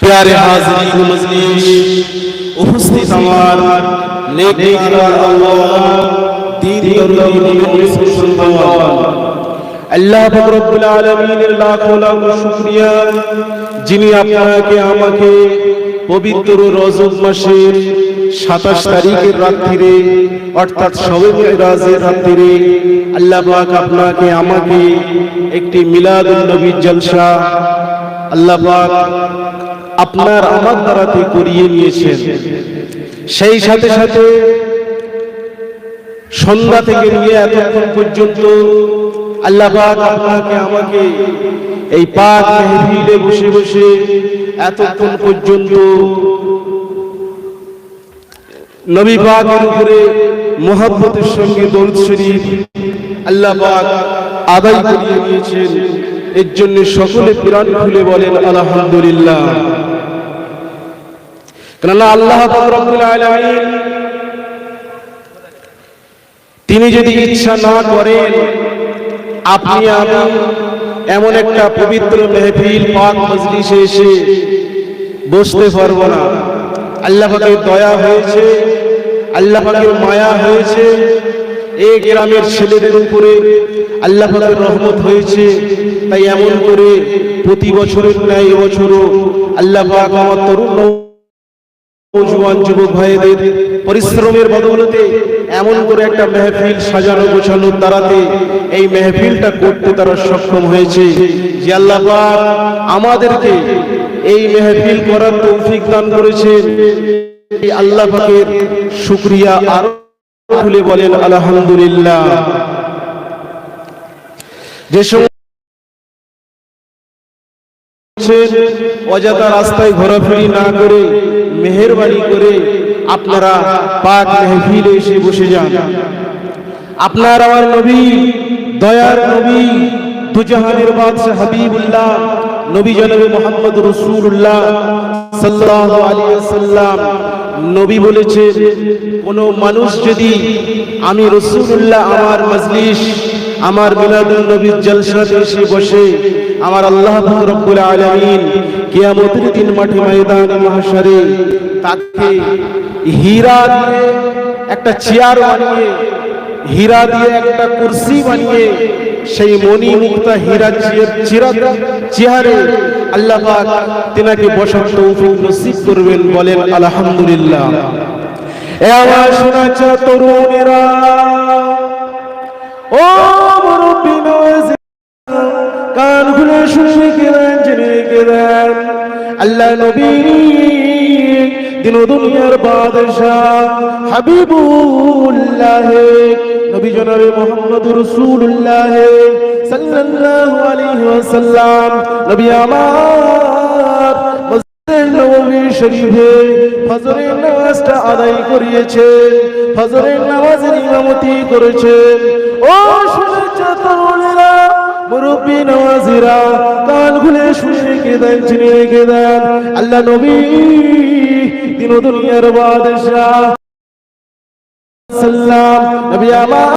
प्यारे हाज़रीन मजलिस, उपस्थित আমার नेककार अल्लाह दीन दरुद मुसलमान আল্লাহ পাক রব্বুল আলামিনের লাখো লাখো শুকরিয়া, যিনি আপনাকে আমাকে পবিত্র রজব মাসের 27 তারিখের রাত্রিরে অর্থাৎ শবে মেরাজের রাত্রিরে আল্লাহ পাক আপনাকে আমাকে একটি মিলাদুন নবীর জলসা আল্লাহ পাক আপনার আমার দ্বারাতে করিয়ে নিয়েছেন। সেই সাথে সাথে সন্ধ্যা থেকে নিয়ে এতক্ষণ পর্যন্ত আল্লাহ পাক আপনাকে আমাকে এই পাক মেহফিলে বসে বসে এতক্ষণ পর্যন্ত নবী পাকের উপরে মুহাব্বতের সঙ্গে দরুদ শরীফ আল্লাহ পাক আদায় করিয়ে নিয়েছেন। এর জন্য সকলে প্রাণ খুলে বলেন আলহামদুলিল্লাহ। কারণ আল্লাহ পাক রব্বুল আলামিন তিনি যদি ইচ্ছা না করেন আপনি আমি এমন একটা পবিত্র মেহফিল পাক মজলিসে এসে বসতে পারবো না। আল্লাহ পাকের দয়া হয়েছে, আল্লাহ পাকের মায়া হয়েছে, এই গ্রামের ছেলেদের উপরে আল্লাহ পাকের রহমত হয়েছে। তাই এমন করে প্রতি বছরের ন্যায় এবছরও আল্লাহ পাক আমার তরুণ নওজোয়ান যুবক ভাইদের পরিশ্রমের বদৌলতে এমন করে একটা মেহফিল সাজানো গোছানোর দ্বারাতে এই মেহফিলটা করতে তারা সক্ষম হয়েছে। যে আল্লাহ পাক আমাদেরকে এই মেহফিল করার তৌফিক দান করেছেন, এই আল্লাহ পাকের শুকরিয়া আরো খুলে বলেন আলহামদুলিল্লাহ। যে অযথা রাস্তায় ঘোরাফেরি না করে মেহেরবানি করে আপনারা পাক মেহফিলে এসে বসে যান। আপনার আমার নবী, দয়ার নবী, দুজাহানের বাদশা হাবিবুল্লাহ নবী জনাবে মুহাম্মদ রাসূলুল্লাহ সাল্লাল্লাহু আলাইহি ওয়াসাল্লাম নবী বলেছেন, কোন মানুষ যদি আমি রাসূলুল্লাহ আমার মজলিস আমার মিলাদুন নবীর জলসাতে এসে বসে আমার আল্লাহ পাক রব্বুল আলামিন কিয়ামতের দিন মাঠে ময়দানে মাহশারে তাকে হীরা দিয়ে একটা চেয়ার বানিয়ে, হীরা দিয়ে একটা কুরসি বানিয়ে সেই মণি মুক্তা হীরা চেয়ারে আল্লাহ পাক তিনাকে বসার তৌফিক নসিব করবেন। বলেন আলহামদুলিল্লাহ। এ আমার শোনাচ্ছা তরুণেরা, ও মুরব্বি নওয়াজ, কান খুলে শুনে গেলেন, জেনে গেলেন আল্লাহ নবী দিন দুনিয়ার বাদশাহ হাবিবুল্লাহ নবী জনাবে মুহাম্মদ রাসূলুল্লাহ সাল্লাল্লাহু আলাইহি ওয়াসাল্লাম নবী আমার মসজিদে নববী শরীফে ফজরের নামাজটা আদায় করিয়েছেন, ফজরের নামাজের ইমামতি করেছেন। ও শুনেছো তরুণেরা, মুরব্বি নওয়াজিরা, কান খুলে শুনে কেঁদেন, চিনে কেঁদেন আল্লাহ নবী দিন দুনিয়ার বাদশাহ সাল্লাম নবী আমার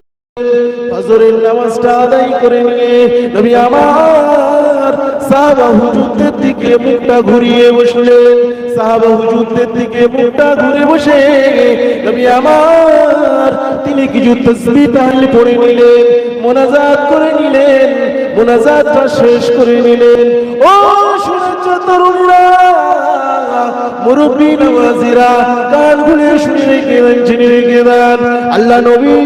ফজরের নামাজটা আদায় করে নিয়ে নবী আমার সাহাবা হুজুরদের দিকে মুখটা ঘুরিয়ে বসলেন। সাহাবা হুজুরদের দিকে মুখটা ঘুরে বসে নবী আমার তিনি কিছু তাসবিহ তাহলিল পড়ে নিলেন, মুনাজাত করে নিলেন, মুনাজাতটা শেষ করে নিলেন। ও শুনেছো তরুণরা, মুরব্বি নওয়াজিরা, কান খুলে শুনে গেলেন, জেনে গেলেন আল্লাহ নবী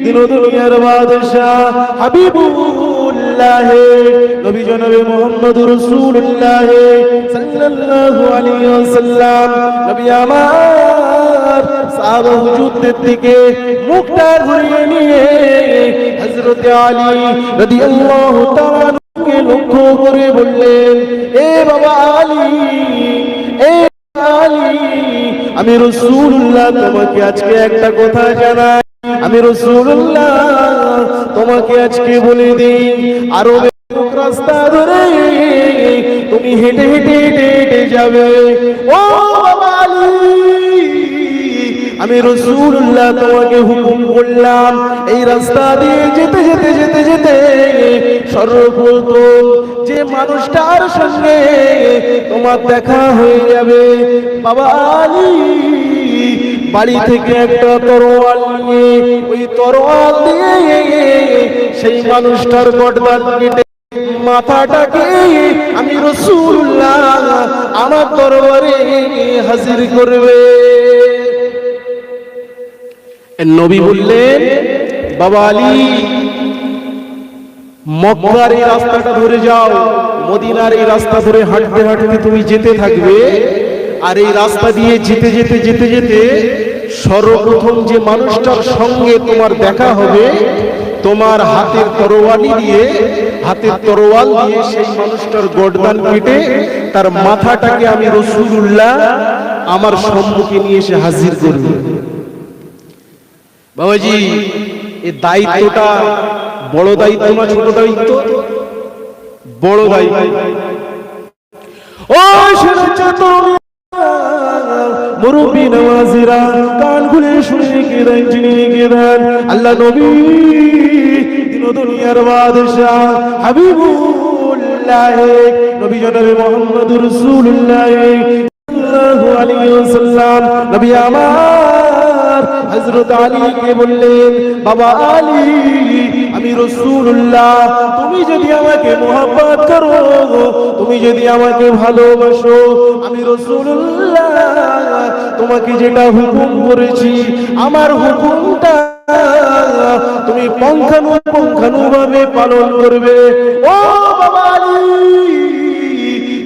দিন দুনিয়ার বাদশাহ হাবিবুল্লাহ নবী জনাবে মুহাম্মদ রাসূলুল্লাহ সাল্লাল্লাহু আলাইহি ওয়াসাল্লাম নবী আমার সাহাবা হুজুরদের দিকে মুখটা ঘুরিয়ে নিয়ে হযরত আলী রাদিয়াল্লাহু তাআলা কে লক্ষ্য করে বললেন, এ বাবা আলী, এ আলী, আমি রাসূলুল্লাহ তোমাকে আজকে একটা কথা জানাই, আমি রাসূলুল্লাহ তোমাকে আজকে বলে দিই, আরবের রাস্তা ধরে তুমি হেঁটে হেঁটে হেঁটে হেঁটে যাবে। ও বাবা আলী, আমি রাসূলুল্লাহ তোমাকে হুকুম করলাম এই রাস্তা দিয়ে যেতে যেতে যেতে যেতে সর্বপ্রথম যে মানুষটার সঙ্গে তোমার দেখা হয়ে যাবে, বাবা আলী বাড়ি থেকে একটা তরোয়াল নিয়ে ওই তরোয়াল দিয়ে সেই মানুষটার গর্দান কেটে মাথাটাকে আমি রাসূলুল্লাহ আমার দরবারে হাজির করবে। নবী বললেন, বাবা আলী মক্কার এই রাস্তাটা ধরে যাও, মদিনার এই রাস্তা ধরে হাঁটতে হাঁটতে তুমি যেতে থাকবে। আর এই রাস্তা দিয়ে যেতে যেতে যেতে যেতে সর্বপ্রথম যে মানুষটার সঙ্গে তোমার দেখা হবে, তোমার হাতের তরোয়াল দিয়ে সেই মানুষটার গর্দান কেটে তার মাথাটাকে আমি রাসূলুল্লাহ আমার সম্মুখে নিয়ে এসে হাজির করব। বাবাজি, এই দায়িত্বটা বড় দায়িত্ব না ছোট দায়িত্ব? বড় দায়িত্ব। ও মুরব্বি নওয়াজিরা, কান খুলে শুনে কেদান, চিনে কেদান, আল্লাহ নবী দিন দুনিয়ার বাদশাহ হাবিবুল্লাহ নবী জনাবে মুহাম্মদুর রাসূলুল্লাহ সাল্লাল্লাহু আলাইহি ওয়াসাল্লাম নবী আমার হযরত আলীকে বললেন, বাবা আলী আমি রাসূলুল্লাহ, তুমি যদি আমাকে মোহাব্বত করো, তুমি যদি আমাকে ভালোবাসো, আমি রাসূলুল্লাহ তোমাকে যেটা হুকুম করেছি আমার হুকুমটা তুমি পুঙ্খানুপুঙ্খানুভাবে পালন করবে। ও বাবা আলী,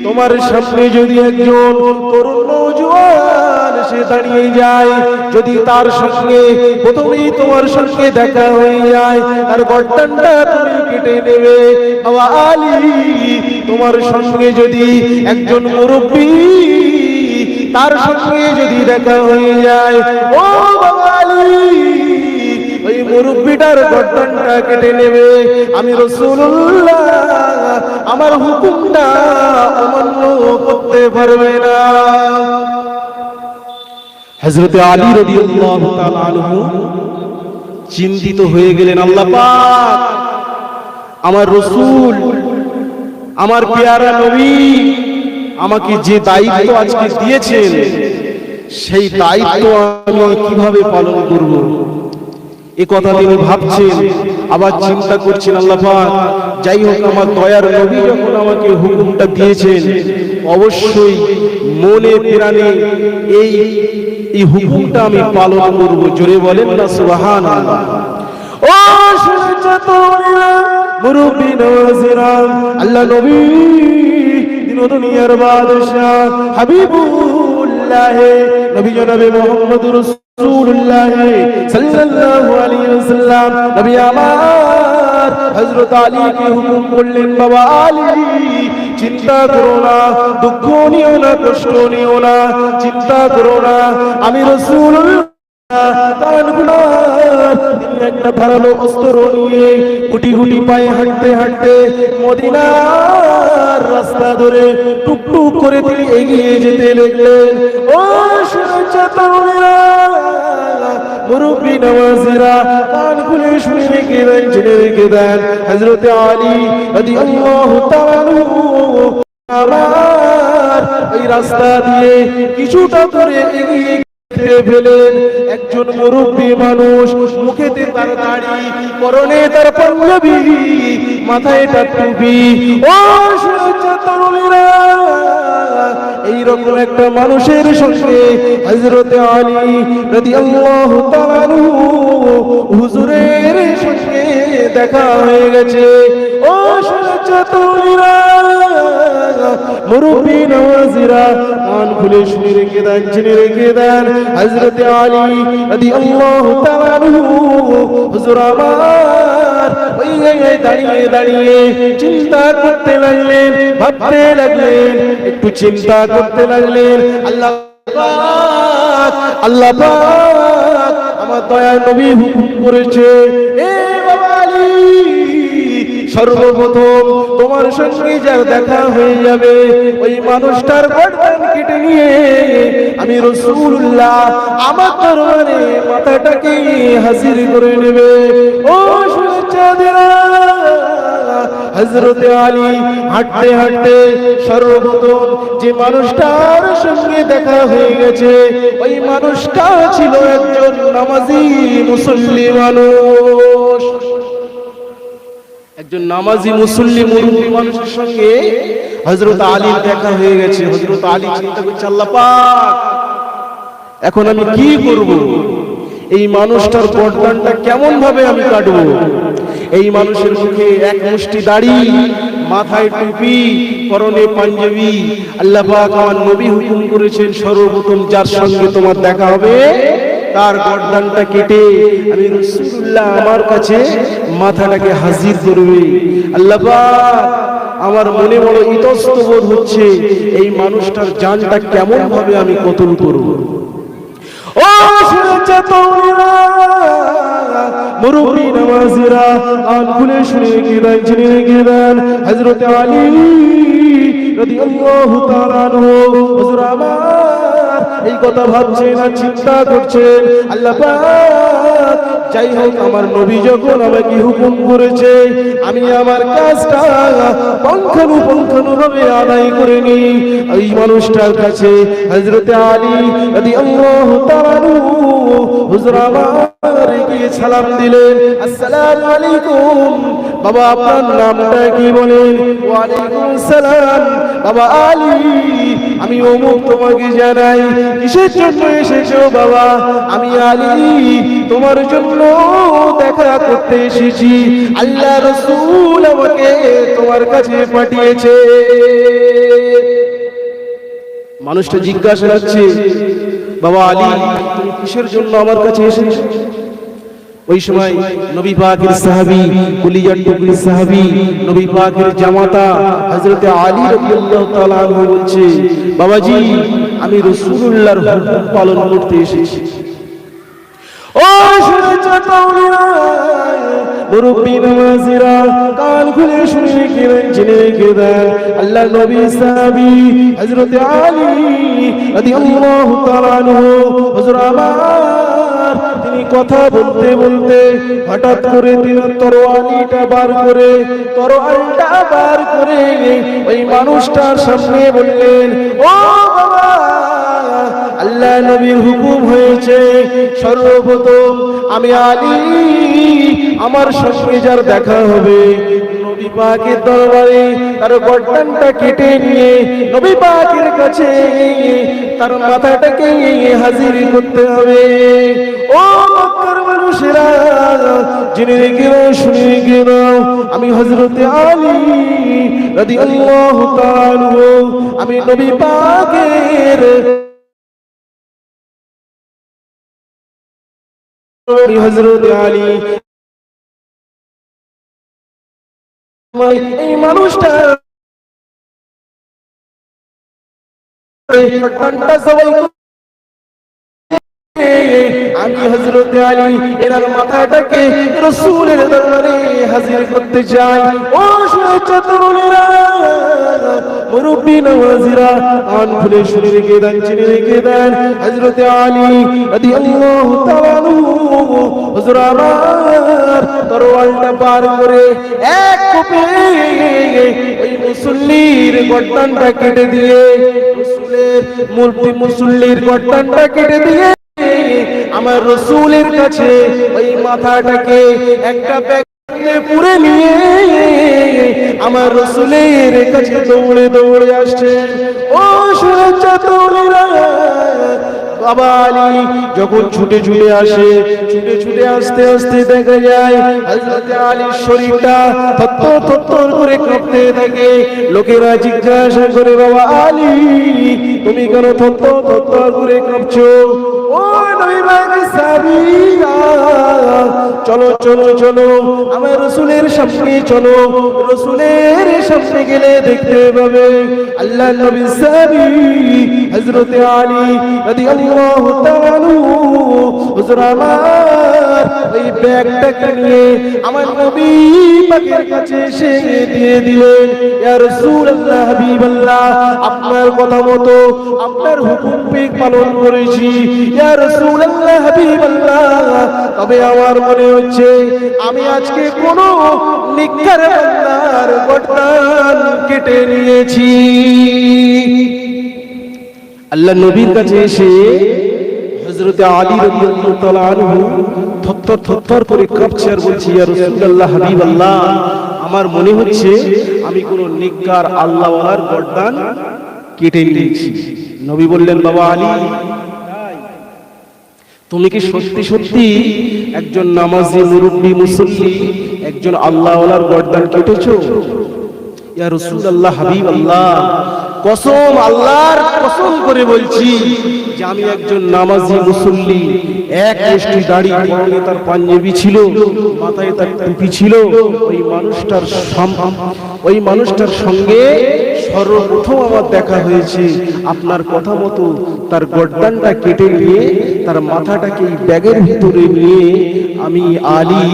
তোমার সামনে যদি একজন তরুণ নওজোয়ান সে দাঁড়িয়ে যায়, যদি তার সঙ্গে প্রথমেই তোমার সঙ্গে দেখা হয়ে যায়, তার গর্দানটা তুমি কেটে নেবে। বাবা আলী, তোমার সঙ্গে যদি একজন মুরব্বী তার সঙ্গে যদি দেখা হয়ে যায়, ও বাবা আলী ওই মুরব্বিটার গর্দানটা কেটে নেবে। আমি রাসূলুল্লাহ আমার হুকুমটা অমান্য করতে পারবে না। হযরত আলী রাদিয়াল্লাহু তাআলা আনহু চিন্তিত হয়ে গেলেন, আল্লাহ পাক আমার রাসূল আমার পেয়ারা নবী আমাকে যে দায়িত্ব আজকে দিয়েছেন, সেই দায়িত্ব আমি কিভাবে পালন করব? এই কথা তিনি ভাবছেন, আবার চিন্তা করছেন, আল্লাহ পাক যাই হোক আমার দয়ার নবী যখন আমাকে হুকুমটা দিয়েছেন, অবশ্যই মনে প্রাণে এই হুকুমটা আমি পালন করব। জোরে বলেন না সুবহানাল্লাহ। ও সুন্নাতুল্লাহ মুরব্বি নওয়াজিরা, আল্লাহ নবী দিন দুনিয়ার বাদশাহ হাবিবুল্লাহ নবী জনাবে মুহাম্মদুর রাসূলুল্লাহ সাল্লাল্লাহু আলাইহি ওয়াসাল্লাম নবী আমার হযরত আলীকে হুকুম করলেন, বাবা আলী চিন্তা করো না, দুঃখ নিও না, কষ্ট নিও না, চিন্তা করো না, আমি রাসূলুল্লাহ একটা ধারালো অস্ত্র নিয়ে গুটি গুটি পায়ে হাঁটতে হাঁটতে মদিনার রাস্তা ধরে টুকটুক করে তিনি এগিয়ে যেতে লাগলেন। ও মুরব্বি নওয়াজিরা, কান খুলে শুনে রেখে দেন, জেনে রেখে দেন, হযরত আলী রাদিয়াল্লাহু তাআলা আমার এই রাস্তা দিয়ে কিছুটা করে এগিয়ে ফেলেন। একজন মুরব্বী মানুষ, মুখেতে তার দাড়ি, পরনে তার পাঞ্জাবি, মাথায় তার টুপি। ও তরুণীরা, এইরকম একটা মানুষের সঙ্গে হযরত আলী রাদিয়াল্লাহু তাআলা হুজুরের সঙ্গে দেখা হয়ে গেছে। ও তরুণীরা, মুরব্বি নওয়াজিরা, কান খুলে শুনে রেখে দেন, জেনে রেখে দেন, হযরত আলী রাদিয়াল্লাহু তাআলা হুজুর আমার ওই দাঁড়িয়ে দাঁড়িয়ে চিন্তা করতে লাগলেন, ভাবতে লাগলেন, একটু চিন্তা করতে লাগলেন, আল্লাহ পাক আল্লাহ পাক আমার দয়ার নবী হুকুম করেছে, এ বাবা আলী সর্বপ্রথম তোমার সঙ্গে যার দেখা হয়ে যাবে ওই মানুষটার গর্দান কেটে নিয়ে আমি রাসূলুল্লাহ আমার দরবারে মাথাটাকে হাজির করে নেবে। ও শুনেছেন হযরত আলী হাঁটতে হাঁটতে সর্বপ্রথম যে মানুষটার সঙ্গে দেখা হয়ে গেছে ওই মানুষটা ছিল একজন নামাজি মুসল্লি মানুষ। একজন নামাজি মুসল্লি মুরব্বী মানুষের সঙ্গে হযরত আলীর দেখা হয়ে গেছে। হযরত আলী চিন্তা করছে, আল্লাহ পাক, এখন আমি কি করব? এই মানুষটার গর্দানটা কেমন ভাবে আমি কাটবো? এই মানুষের মুখে এক মুষ্টি দাড়ি, মাথায় টুপি, পরনে পাঞ্জাবি। আল্লাহ পাক আমার নবী হুকুম করেছেন সর্বপ্রথম যার সঙ্গে তোমার দেখা হবে তার গর্দানটা কেটে আমি রাসূলুল্লাহ আমার কাছে মাথাটাকে হাজির করবে। আল্লাহ পাক আমার মনে বড় ইতস্ত বোধ হচ্ছে, এই মানুষটার জানটা কেমন ভাবে আমি কতল করব। ও শুনেছে তোমরা মুরব্বি নামাজিরা, কান খুলে শুনে গেলেন, জেনে গেলেন হযরত আলী রাদিয়াল্লাহু তাআলা আনহু হুজুর আমার এই কথা ভাবছেন আর চিন্তা করছেন, আল্লাহ পাক যাই হোক আমার নবী যখন আমাকে হুকুম করেছে আমি আমার কাজটা পুঙ্খানুপুঙ্খানুভাবে আদায় করে নিই। এই মানুষটার কাছে হযরত আলী রাদিয়াল্লাহু তাআলা আনহু হুজুর আমার গিয়ে সালাম দিলেন, আসসালামু আলাইকুম বাবা, আপনার নামটা কি বলেন? ওয়া আলাইকুম সালাম বাবা আলী, আমি অমুক তোমাকে জানাই। কিসের জন্য এসেছো বাবা? আমি আলী তোমার জন্য দেখা করতে এসেছি, আল্লাহ রাসূল আমাকে তোমার কাছে পাঠিয়েছে। মানুষটা জিজ্ঞাসা করছে, বাবা আলী তুমি কিসের জন্য আমার কাছে এসেছো? ওই সময় নবী পাকের সাহাবী, কলিজার টুকরি সাহাবী, নবী পাকের জামাতা হযরত আলী রাদিয়াল্লাহু তাআলা আনহু বলছে, বাবাজি আমি রাসূলুল্লাহর হুকুম পালন করতে এসেছি। ও শুনেছো তোমরা মুরব্বি নামাজিরা, কান খুলে শুনে গেলেন, জেনে গেলেন আল্লাহ নবী সাহাবী হযরত আলী রাদিয়াল্লাহু তাআলা আনহু হুজুর আমার তিনি কথা বলতে বলতে হঠাৎ করে তিনি তরোয়ালটা বার করে ওই মানুষটার সামনে বললেন, ও বাবা আল্লাহ নবীর হুকুম হয়েছে সর্বপ্রথম আমি আলী আমার সঙ্গে যার দেখা হবে নবী পাকের দরবারে তার গর্দানটা কেটে নিয়ে নবী পাকের কাছে তার মাথাটাকে হাজির করতে হবে। ও মক্কার মানুষেরা জেনে গেলো, শুনে গেলো, আমি হযরত আলী রাদিয়াল্লাহু তাআলা আমি নবী পাকের হযরত আলী এই মানুষটা আমি হযরত আলী এনার মাথাটাকে রাসূলের দরবারে হাজির করতে চাই। ও ছাত্ররা মুরব্বি নামাজিরা, কান খুলে শুনে রেখে দেন, চিনে রেখে দেন হযরত আলী রাদিয়াল্লাহু তাআলা আনহু হুজুর আমার তরোয়ালটা পার করে এক কোপে ওই মুসল্লির গর্দানটা কেটে দিয়ে মুসল্লির গর্দানটা কেটে দিয়ে আমার রাসূলের কাছে ওই মাথাটাকে একটা ব্যাগে পুরে নিয়ে আমার রাসূলের কাছে দৌড়ে দৌড়ে আসছে। ও ছাত্ররা বাবা আলী যখন ছুটে ছুটে আসে, ছুটে ছুটে আসতে আসতে দেখা যায় হযরত আলীর শরীরটা থরথর থরথর করে কাঁপতে থাকে। লোকেরা জিজ্ঞাসা করে, বাবা আলী তুমি কেন থরথর থরথর করে কাঁপছো? ও নবী পাকের সাহাবীরা চলো চলো চলো আমার রাসূলের সামনে চলো, রাসূলের সামনে গেলে দেখতে পাবে আল্লাহর নবী সাহাবী হযরত আলী রাদিয়াল্লাহু তাআলা হুজুর আমার ওই ব্যাগটাকে নিয়ে আমার নবী পাকের কাছে এসে দিয়ে দিলেন। ইয়া রাসূলুল্লাহ, হাবিবাল্লাহ, আপনার কথা মতো আপনার হুকুম পালন করেছি ইয়া রাসূলুল্লাহ, হাবিবাল্লাহ। তবে আমার মনে হচ্ছে আমি আজকে কোন নিকার বান্দার গর্দান কেটে নিয়েছি। আল্লাহ নবীর কাছে এসে হযরত আলী রাদিয়াল্লাহু তাআলা আনহু থরথর করে কাঁপছে আর বলছে, ইয়া রাসূলুল্লাহ, হাবিবাল্লাহ, আমার মনে হচ্ছে আমি কোন নেককার আল্লাহওয়ালার গর্দান কেটে নিয়েছি। নবী বললেন, বাবা আলী, তুমি কি সত্যি সত্যি একজন নামাজি মুরব্বী মুসল্লি একজন আল্লাহওয়ালার গর্দান কেটেছো? ইয়া রাসূলুল্লাহ, হাবিবাল্লাহ, কসম, আল্লাহর কসম করে বলছি যে আমি একজন নামাজি মুসল্লি, এক মুষ্টি দাড়ি, পরনে তার পাঞ্জাবি ছিল, মাথায় তার টুপি ছিল। ওই মানুষটার সঙ্গে সর্বপ্রথম আমার দেখা হয়েছে। আপনার কথা মতো তার গর্দানটা কেটে নিয়ে তার মাথাটাকে এই ব্যাগের ভিতরে নিয়ে আমি আলী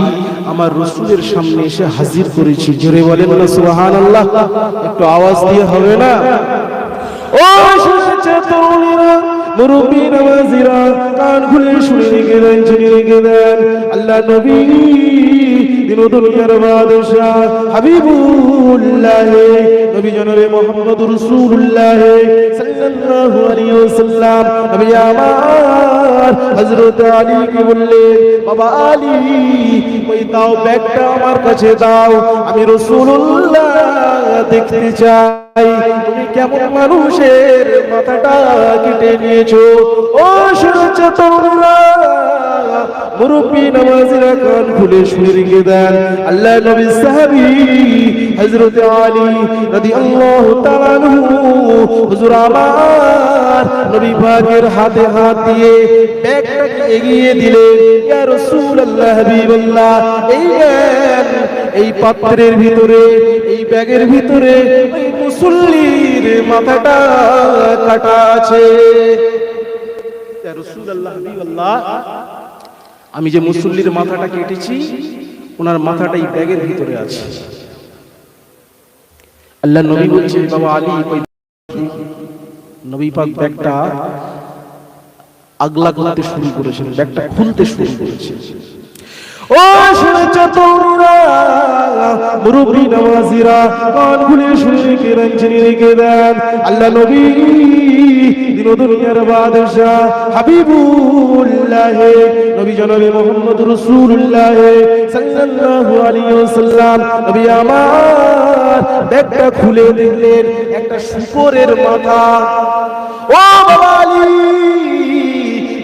আমার রাসূলের সামনে এসে হাজির করেছি। জোরে বলেন না সুবহানাল্লাহ, একটু আওয়াজ দিয়ে হবে না? ও তরুণীরা, মুরব্বী, নামাজিরা, কান খুলে শুনে রেখে দেন, শুনে রেখে দেন। আল্লাহ নবী দিন দুনিয়ার বাদশাহ হাবিবুল্লাহ নবী জনাবে মুহাম্মদুর রাসূলুল্লাহ সাল্লাল্লাহু আলাইহি ওয়াসাল্লাম নবী আমার হযরত আলীকে বললেন, বাবা আলী, ওই দাও ব্যাগটা আমার কাছে দাও, আমি রাসূলুল্লাহ দেখতে চাই তুমি কেমন মানুষের মাথাটা কেটে নিয়েছো। ও সচেতনরা, মুরব্বী, নামাজিরা, কান খুলে শুনে রেখে দেন। আল্লাহ নবী সাহাবী হযরত আলী রাদিয়াল্লাহু তাআলা আনহু হুজুর আমার নবী পাকের হাতে হাত দিয়ে ব্যাগটাকে এগিয়ে দিলেন। ইয়া রাসূলুল্লাহ, হাবিবাল্লাহ, এই পাত্রের ভিতরে, এই ব্যাগের ভিতরে ওই মুসল্লির মাথাটা কাটা আছে। ইয়া রাসূলুল্লাহ, হাবিবাল্লাহ, আমি যে মুসল্লির মাথাটা কেটেছি ওনার মাথাটা এই ব্যাগের ভিতরে আছে। আল্লাহ নবী বলছেন, বাবা আলী, নবী পাক ব্যাগটা আগলা করতে শুরু করেছেন, ব্যাগটা খুলতে শুরু করেছেন। ও শুনেছ তোমরা, মুরব্বী, নামাজিরা, কান খুলে শুনে রেখে দেন। আল্লাহ নবী দিন দুনিয়ার বাদশাহ হাবিবুল্লাহ নবী জনাবে মুহাম্মদুর রাসূলুল্লাহ সাল্লাল্লাহু আলাইহি ওয়াসাল্লাম নবী আমার ব্যাগটা খুলে দেখলেন একটা শূকরের মাথা। ও বাবা আলী,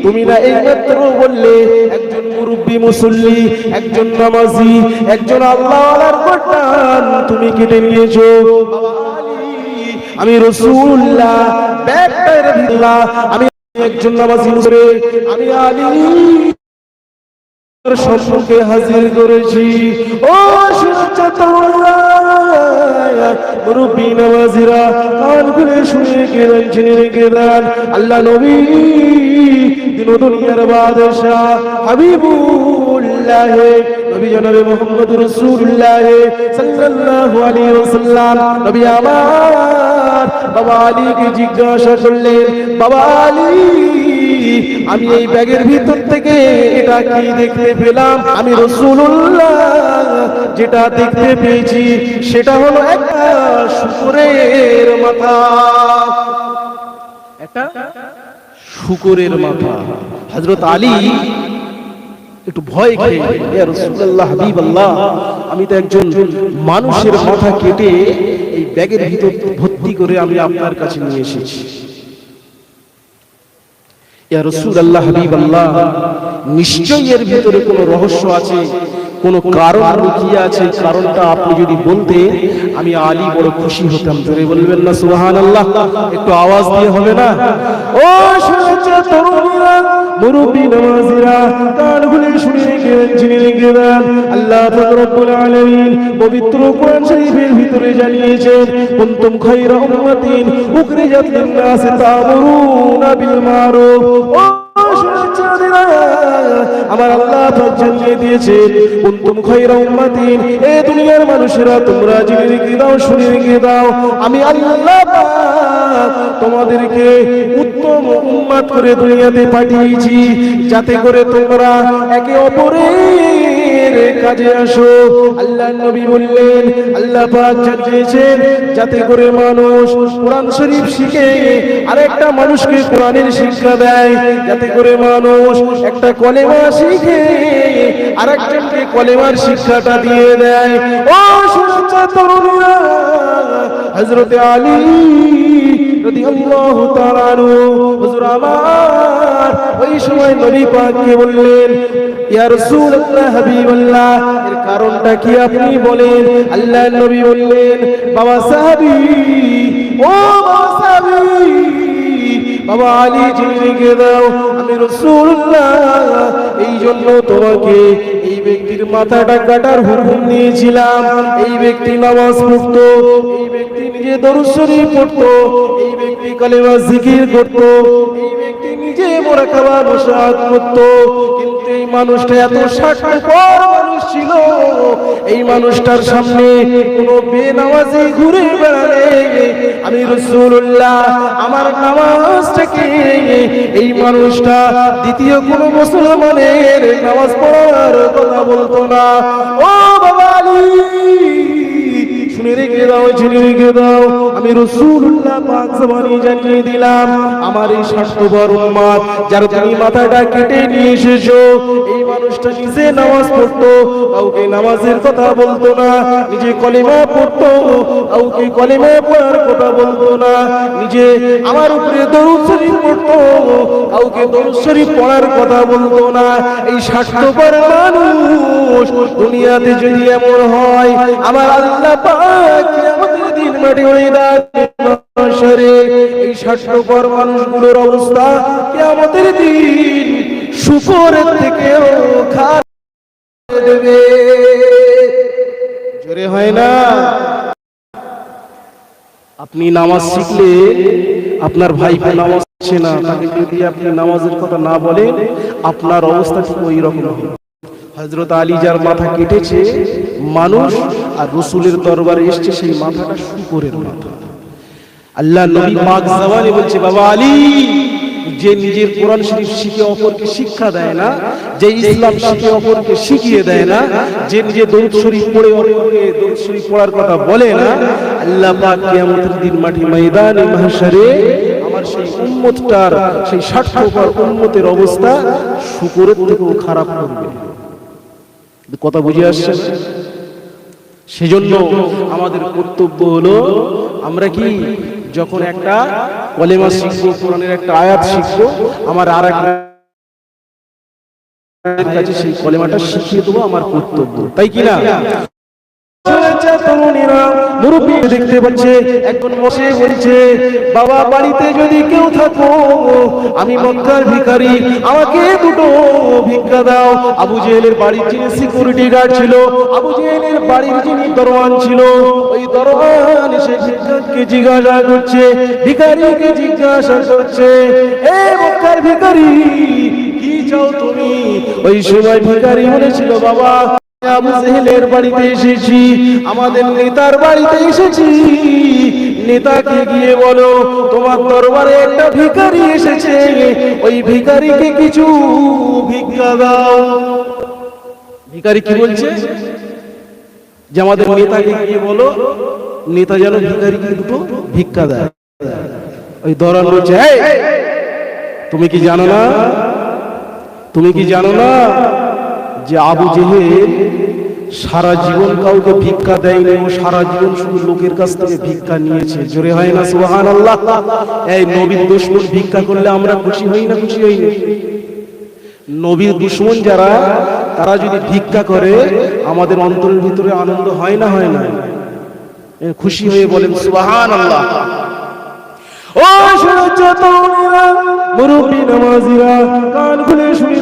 তুমি না এইমাত্র বললে একজন মুরব্বী মুসল্লি, একজন নামাজি, একজন আল্লাহওয়ালার গর্দান তুমি কেটে নিয়েছো। বাবা আলী, আমি রাসূলুল্লাহ ব্যাগটার ভিতরে, আমি একজন নামাজি মুসল্লি, আমি আলী সম্মুখে হাজির করেছি। ও সচেতনরা, মুরব্বী, নামাজিরা, কান খুলে শুনে রেখে দেন। আল্লাহ নবী দিন দুনিয়ার বাদশাহ হাবিবুল্লাহ নবী জনাবে মুহাম্মদুর রাসূলুল্লাহ সাল্লাল্লাহু আলাইহি ওয়াসাল্লাম নবী আমার বাবা আলীকে জিজ্ঞাসা করলেন, বাবা আলী, আমি এই ব্যাগের ভিতর থেকে এটা কি দেখতে পেলাম? আমি রাসূলুল্লাহ যেটা দেখতে পেয়েছি সেটা হলো একটা শূকরের মাথা, একটা শূকরের মাথা। হযরত আলী একটু ভয় খেয়ে, ইয়া রাসূলুল্লাহ, হাবিবাল্লাহ, আমি তো একজন মানুষের মাথা কেটে এই ব্যাগের ভিতর ভর্তি করে আমি আপনার কাছে নিয়ে এসেছি। ইয়া রাসূলুল্লাহ, হাবিবাল্লাহ, নিশ্চয়ই এর ভিতরে কোনো রহস্য আছে, কোনো কারণ লুকিয়ে আছে। কারণটা আপনি যদি বলতেন আমি আলী বড় খুশি হতাম। জোরে বলবেন না সুবহানাল্লাহ, একটু আওয়াজ দিয়ে হবে না? ও শুনেছে তরুণীরা, মুরব্বী, নামাজিরা, কান খুলে শুনে রেখে দেন। আল্লাহ পাক রব্বুল আলামিন পবিত্র কোরআন শরীফের ভিতরে জানিয়েছেন, কুনতুম খায়রা উম্মাতিন উখরিজাত লিন-নাসি তা'মুরুনা বিল মারুফ। ও আমার আল্লাহ পাক জানিয়ে দিয়েছেন কুনতুম খায়রা উম্মাতিন, এ দুনিয়ার মানুষেরা তোমরা জেনে রেখে দাও, শুনে রেখে দাও, আমি আল্লাহ পাক তোমাদেরকে উত্তম উম্মত করে দুনিয়াতে পাঠিয়েছি, যাতে করে তোমরা একে অপরের কাজে আসো। আল্লাহর নবী বললেন, আল্লাহ পাক জানিয়েছেন যাতে করে মানুষ কোরআন শরীফ শিখে আরেকটা মানুষকে কোরআনের শিক্ষা দেয়, যাতে করে মানুষ একটা কলেমা শিখে আরেকজনকে কলেমার শিক্ষাটা দিয়ে দেয়। ও সুরক্ষা তরুণীরা, হযরত আলী রাদিয়াল্লাহু তাআলা আনহু হুজুর আমার ওই সময় নবী পাককে বললেন, ইয়া রাসূলুল্লাহ, হাবিবাল্লাহ, এর কারণটা কি আপনি বলেন। আল্লাহর নবী বললেন, বাবা সাহাবী, ও বাবা সাহাবী, বাবা আলী জেনে রেখে দাও, আমি রাসূলুল্লাহ এই জন্য তোমাকে এই ব্যক্তির মাথাটা কাটার হুকুম দিয়েছিলাম। এই ব্যক্তি নামাজ পড়তো, এই ব্যক্তি নিজে দরুদ শরীফ পড়তো, এই ব্যক্তি কালেমা জিকির করতো, এই ব্যক্তি নিজে মুরাকাবা মুশাহাদ করতো, কিন্তু এই মানুষটা এত স্বার্থপর মানুষ ছিল, এই মানুষটার সামনে কোনো বেনামাজি ঘুরে বেড়ালে আমি রাসূলুল্লাহ আমার নামাজটাকে এই মানুষটা দ্বিতীয় কোনো মুসলমানের নামাজ পড়ার কথা বলতো না। ও বাবা আলী, শুনে রেখে দাও, জেনে রেখে দাও, আমি রাসূলুল্লাহ পাক জবানি জানিয়ে দিলাম, আমার এই স্বার্থপর উম্মত যার তুমি মাথাটা কেটে নিয়ে এসেছো, এই মানুষটা নিজে নামাজ পড়তো, কাউকে নামাজের কথা বলতো না, নিজে কলেমা পড়তো, কাউকে কলেমা পড়ার কথা বলতো না, নিজে আমার উপরে দরুদ শরীফ পড়তো, কাউকে দরুদ শরীফ পড়ার কথা বলতো না। এই স্বার্থপর মানুষ দুনিয়াতে যদি এমন হয়, আমার আল্লাহ পাক কিয়ামতের দিন মাটি ময়দানে এই স্বার্থপর মানুষগুলোর অবস্থা কিয়ামতের দিন শুকরের থেকেও খারাপ করে দেবে। জোরে হয় না? আপনি নামাজ শিখলে আপনার ভাইকে নামাজ শিখছে না, তাকে যদি আপনি নামাজের কথা না বলেন, আপনার অবস্থা ঠিক ওই রকম হবে। হযরত আলী যার মাথা কেটেছে মানুষ আর রাসূলের দরবারে এসেছে, সেই মাথাটা শুকরের মাথা। আল্লাহ নবী পাক জবানে বলছে, বাবা আলী, যে নিজের কোরআন শরীফ শিখে অপরকে শিক্ষা দেয় না, যে ইসলাম শিখে অপরকে শিখিয়ে দেয় না, যে নিজে দরুদ শরীফ পড়ে অপরকে দরুদ শরীফ পড়ার কথা বলে না, আল্লাহ পাক কিয়ামতের দিন মাটি ময়দানে মাহশারে আমার সেই উম্মতটার, সেই স্বার্থপর উম্মতের অবস্থা শুকরের থেকেও খারাপ করবে। কথা বুঝে আসছে? সেজন্য আমাদের কর্তব্য হলো, আমরা কি যখন একটা কলেমা শিখবো, কোরআনের একটা আয়াত শিখবো, আমার আর একটা কাছে সেই কলেমাটা শিখিয়ে দেবো, আমার কর্তব্য, তাই কিনা? মুরব্বী দেখতে পাচ্ছে, একজন বসে বলছে, বাবা বাড়িতে যদি কেউ থাকো, আমি মক্কার ভিখারি, আমাকে দুটো ভিক্ষা দাও। আবু জেহেলের বাড়ির যিনি সিকিউরিটি গার্ড ছিল, আবু জেহেলের বাড়ির যিনি দরওয়ান ছিল, ওই দরওয়ান এসে ভিক্ষাকে জিজ্ঞাসা করছে, ভিখারিকে জিজ্ঞাসা করছে, এ মক্কার ভিখারি, কি চাও তুমি? ওই সময় ভিখারি বলেছিল, বাবা আবু জেহেলের বাড়িতে এসেছি, আমাদের নেতার বাড়িতে এসেছি, নেতাকে গিয়ে বলো তোমার দরবারে একটা ভিখারি এসেছে, ওই ভিখারিকে কিছু ভিক্ষা দাও। ভিখারি কি বলছে? যে আমাদের নেতাকে গিয়ে বলো, নেতা যেন ভিখারিকে দুটো ভিক্ষা দেয়। ওই দরওয়ান বলছে, তুমি কি জানো না, তুমি কি জানো না যে আবু জেহেল সারা জীবন কাউকে ভিক্ষা দেয়নি, ও সারা জীবন শুধু লোকের কাছ থেকে ভিক্ষা নিয়েছে। জোরে হয় না সুবহানাল্লাহ? এই নবীর দুশমন ভিক্ষা করলে আমরা খুশি হই না? খুশি হই না? নবীর দুশমন যারা, তারা যদি ভিক্ষা করে, আমাদের অন্তরের ভিতরে আনন্দ হয় না? হয় না? খুশি হয়ে বলেন সুবহানাল্লাহ। ও সচেতনরা, মুরব্বী নামাজিরা, কান খুলে শুনে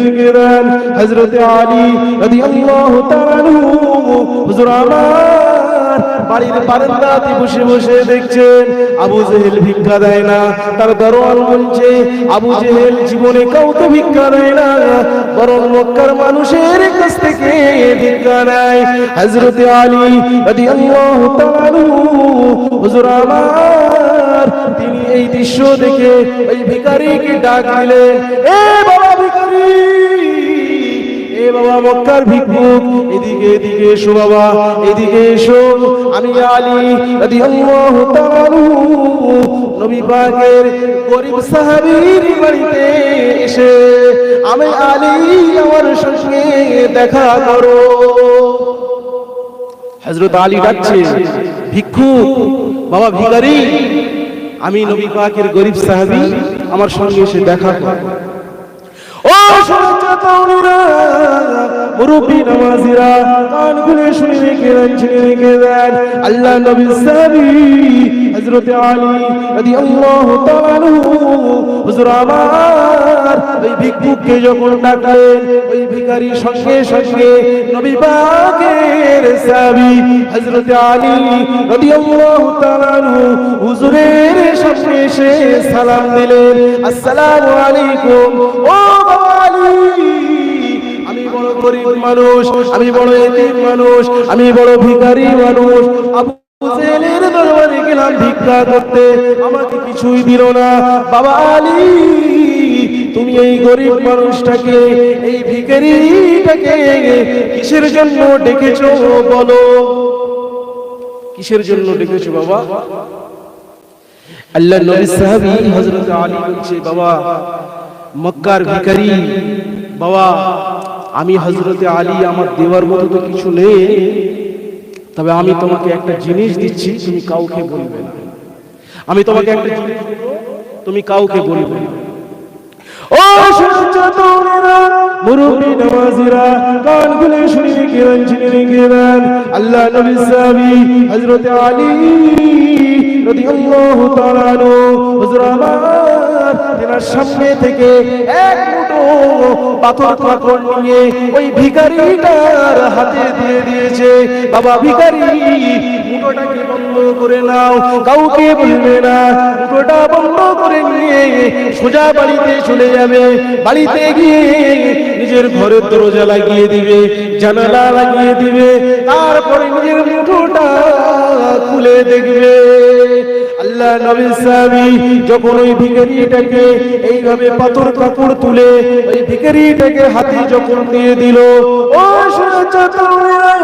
রেখে দেন, হযরত আলী রাদিয়াল্লাহু তাআলা আনহু হুজুর আমার বাড়ির বারান্দাতে বসে বসে দেখছেন আবু জেহেল ভিক্ষা দেয় না। তার দরওয়ান বলছে আবু জেহেল জীবনে কাউকে ভিক্ষা দেয় না, বরং মক্কার মানুষের কাছ থেকে ভিক্ষা নেয়। হযরত আলী রাদিয়াল্লাহু তাআলা হুজুর আমার, তিনি এই দৃশ্য দেখে ওই ভিখারিকে ডাক দিলেন, এ বাবা ভিখারি, এ বাবা মক্কার ভিক্ষুক, এদিকে এদিকে এসো বাবা, এদিকে এসো। আমি আলী রাদিয়াল্লাহু তাআলা নবী পাকের গরীব সাহাবীর বাড়িতে এসে আমি আলী আমার সঙ্গে দেখা করো। হযরত আলী ডাকছে, ভিক্ষুক বাবা ভিখারি, আমি নবী পাকের গরীব সাহাবী, আমার সঙ্গে এসে দেখা করো। ও সচেতনরা, মুরব্বি নামাজিরা, কান খুলে শুনে রেখে দেন, আল্লাহ নবীর সাহাবী হযরত আলী রাদিয়াল্লাহু তাআলা হুজুর আমার ওই ভিক্ষুককে যখন ডাকলেন, ওই ভিখারির সঙ্গে সঙ্গে নবী পাকের সাহাবী হযরত আলী রাদিয়াল্লাহু তাআলা হুজুরের সামনে এসে সালাম দিলেন, আসসালামু আলাইকুম। ও আমি বড় গরীব মানুষ, আমি বড় এতিম মানুষ, আমি বড় ভিখারি মানুষ, আবু জেহেলের দরবারে গেলাম ভিক্ষা করতে, আমাকে কিছুই দিল না। বাবা আলী, তুমি এই গরীব মানুষটাকে, এই ভিখারিটাকে কিসের জন্য ডেকেছো বলো, কিসের জন্য ডেকেছো বাবা? আল্লাহ নবী সাহাবী হযরত আলী বলছে, বাবা মক্কার ভিখারি, বাবা আমি হযরতে আলী, আমার দেওয়ার মতো তো কিছু নেই, তবে আমি তোমাকে একটা জিনিস দিচ্ছি, তুমি কাউকে বলবে না। আমি তোমাকে একটা জিনিস দেব, তুমি কাউকে বলবে না। ও সচেতনরা, মুরব্বি নামাজিরা, কান খুলে শুনে রেখে দেন, আল্লাহ নবী সাহাবী হযরত আলী রাদিয়াল্লাহু তাআলা হুজুর আমার, তিনার সামনে থেকে এক মুঠো পাথর নিয়ে ওই ভিখারিটার হাতে দিয়ে দিয়েছে। বাবা ভিখারি, মুঠোটাকে বন্ধ করে নাও, কাউকে বলবে না, মুঠোটা বন্ধ করে নিয়ে সোজা বাড়িতে চলে যাবে। বাড়িতে গিয়ে নিজের ঘরের দরজা লাগিয়ে দিবে, জানালা লাগিয়ে দিবে, তারপরে নিজের মুঠোটা খুলে দেখবে। আল্লাহ নবী সাহাবী যখন ওই ভিখারিটাকে এইভাবে পাথর কাপড় তুলে ওই ভিখারিটাকে হাতে যখন দিয়ে দিল, ও সচেতনরা,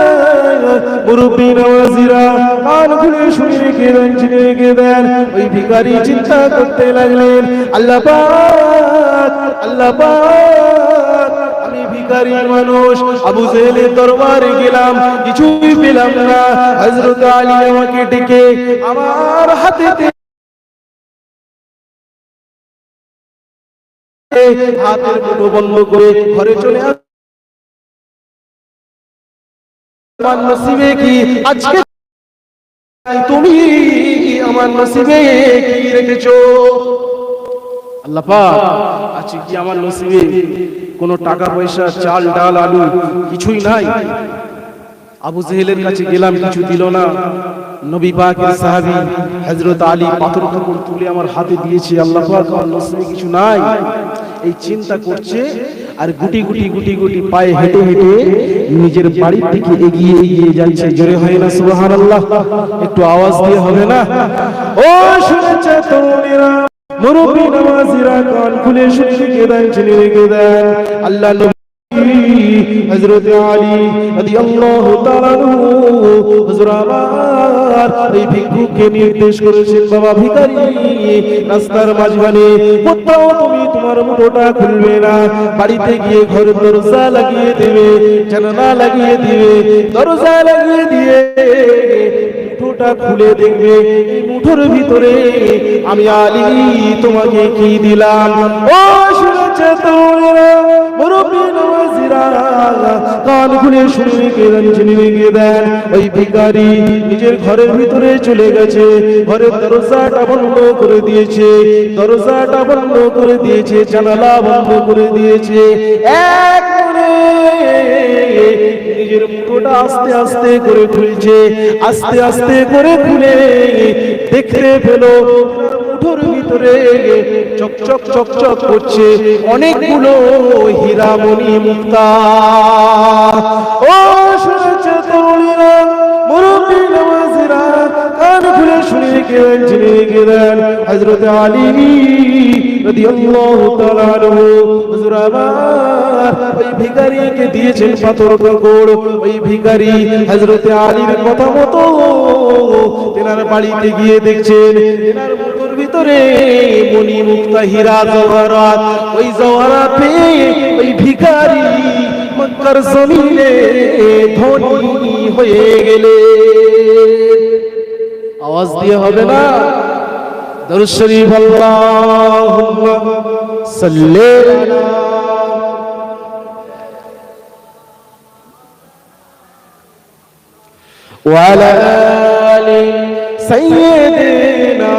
মুরব্বি নামাজিরা, কান খুলে শুনে রেখে দেন, ওই ভিখারি চিন্তা করতে লাগলেন, আল্লাহ পাক, আল্লাহ পাক, আমি ভিখারি মানুষ, আবু জেহেলের দরবারে গেলাম, কিছুই পেলাম না, হযরত আলী আমাকে ডেকে আমার হাতে হাতের মুঠো বন্ধ করে ঘরে চলে আস। আমার নসিবে কি আজকে তুমি আমার নসিবে কি রেখেছো? আল্লাহ পাক, আজকে কি আমার নসিবে কোনো টাকা পয়সা, চাল ডাল আলু কিছুই নাই? আবু জেহেলের কাছে গেলাম, কিছু দিল না। নবী পাকের সাহাবী হযরত আলী পাথর কাপড় তুলে আমার হাতে দিয়েছে, আল্লাহ পাক আমার নসিবে কিছু নাই। এই চিন্তা করছে আর গুটি গুটি গুটি গুটি পায়ে হেঁটে হেঁটে নিজের বাড়ির দিকে এগিয়ে যাচ্ছে। জোরে হয় না সুবহানাল্লাহ? একটু আওয়াজ দিয়ে হবে না? ও শুনেছে তরুণীরা, মুরব্বি নামাজিরা, কান খুলে শুনে রেখে দেন, আল্লাহ নবী হযরত আলী রাদিয়াল্লাহু তাআলা হুজুর আমার এই ভিক্ষুককে নির্দেশ করেছেন, বাবা ভিখারি, রাস্তার মাঝখানে কোথাও তুমি তোমার মুঠোটা খুলবে না, বাড়িতে গিয়ে ঘরের দরজা লাগিয়ে দেবে, জানালা লাগিয়ে দিবে, দরজা লাগিয়ে দিয়ে মুঠোটা খুলে দেখবে, এই মুঠোর ভিতরে আমি আলী তোমাকে কি দিলাম। ও শুনেছে তোমরা, মুরব্বি নামাজিরা, কান খুলে শুনে রেখে দেন, ওই ভিখারি নিজের ঘরের ভিতরে চলে গেছে, ঘরের দরজাটা বন্ধ করে দিয়েছে, দরজাটা বন্ধ করে দিয়েছে, জানালা বন্ধ করে দিয়েছে। এক মনে নিজের মুঠোটা আস্তে আস্তে করে খুলছে, আস্তে আস্তে করে খুলে দেখতে পেল মুঠোর ভিতরে চকচক চকচক করছে অনেকগুলো হীরামণি মুক্তা। ও শুনেছে তরুণীরা, মুরব্বী নামাজিরা, কান খুলে শুনে গেলেন, জেনে গেলেন হযরত আলী রাদিয়াল্লাহু তাআলা আনহু হুজুর আমার ওই ভিখারিকে দিয়েছেন পাথর কাপড়। ওই ভিখারি হযরত আলীর কথা মতো তেনার বাড়িতে গিয়ে দেখছেন তেনার মুঠোর ভিতরে মণি মুক্তা হীরা জওহরাত। ওই জওহরাত পেয়ে ওই ভিখারি মক্কার জমিনে ধনী হয়ে গেলেন। আওয়াজ দিয়ে হবে না? দরুদ শরীফ আল্লাহুম্মা সাল্লি আলা ওয়া আলা আলি সাইয়্যিদিনা